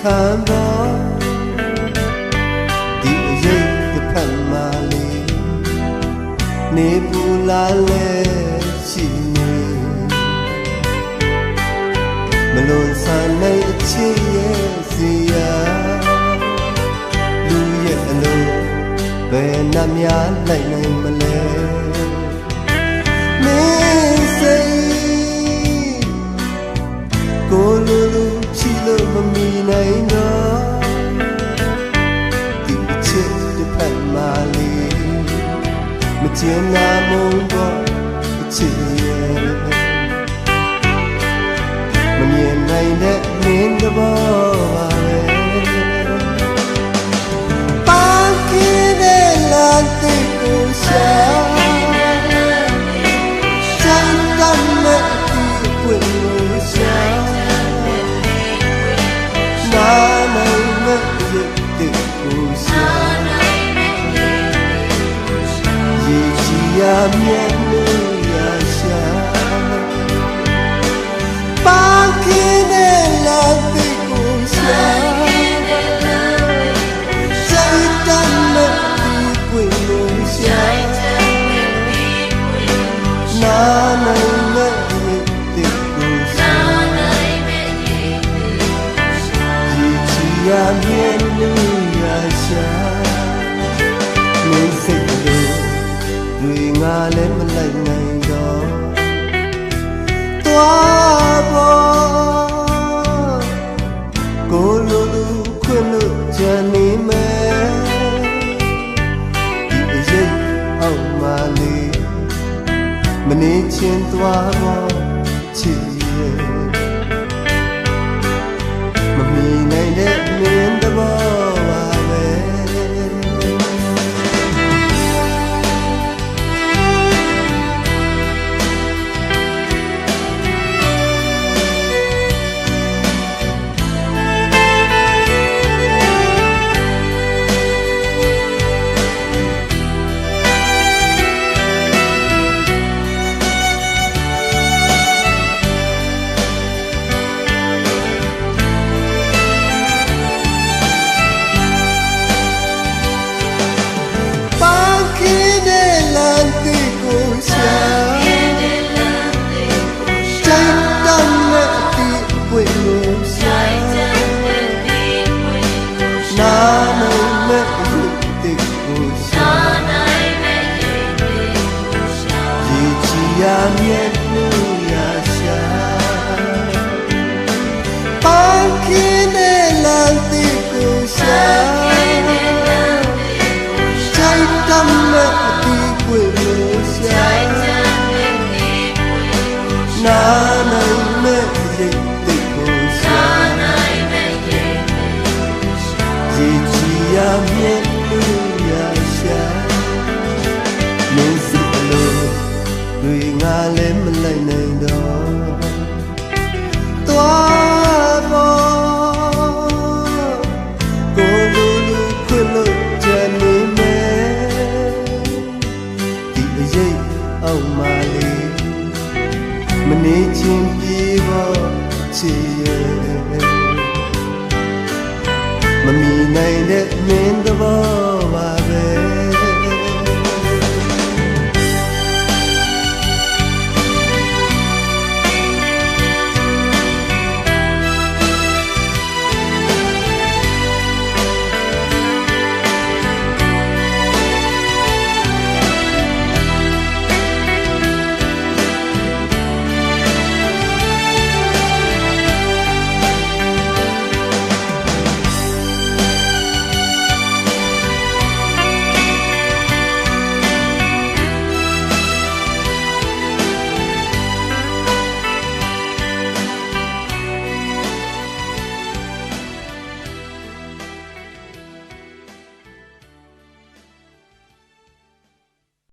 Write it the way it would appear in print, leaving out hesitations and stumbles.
ခံတော့ဒီအရေးတစ်ဖက်မှလေးနေပူလာလဲရှိနေမလွန်ဆန်နိုင်အချစ်ရဲ့စီယာလူရဲ့အလိုဘယ်နှများလိုက်နိုင်မလဲမင်းစိတ်ကိုလူလူချီလို့မမီနိုင်တော့ဒီအချစ်တစ်ဖက်မှလေးမကျင်နာမုန်းတော့အချစ်ရဲ့မမြင်နိုင်တဲ့မင်းတဘောပါပဲပါကင်းတဲ့လာတဲ့ကိုရှာချမ်းသာမဲ့ဒီပွင့်လို့ရှာနာနိုင်မဲ့ဒီကိုရှာရေချီရမြဲလို့ရရှာပါကင်းတဲ့လာတဲ့ကိုရှာနာနိုင်မဲ့ဒီကိုရှာဒီချီရမြဲလို့ရရှာမင်းစိတ်လို့တွေငါလည်းမလိုက်နိုင်တော့သွားပေါ်ကိုလိုလူခွင့်လို့ကြံနေမယ်ဒီအရေးအောက်မှလေးမနေချင်းသွားတော့ချစ်ရဲ့မမီနိုင်တဲ့မင်းတဘောပါပဲရမြဲလို့ရရှာပါကင်းတဲ့လမ်းတိကိုရှာချိုက်တမ်းမဲ့ဒီကွေလို့ရှာနာနိုင်မဲ့ရိတ်တိကိုရှာရေချီရမြဲလို့ရရှာမင်းစိတ်လို့တွေငါလည်းမလိုက်နိုင်တော့သွားပေါ်ကိုလူလူခွင့်လို့ကြံနေမယ်ဒီအရေးအောက်မှလေးမနေချင်းပြေပေါ်ချီရဲ့မမီနိုင်တဲ့မင်းတဘော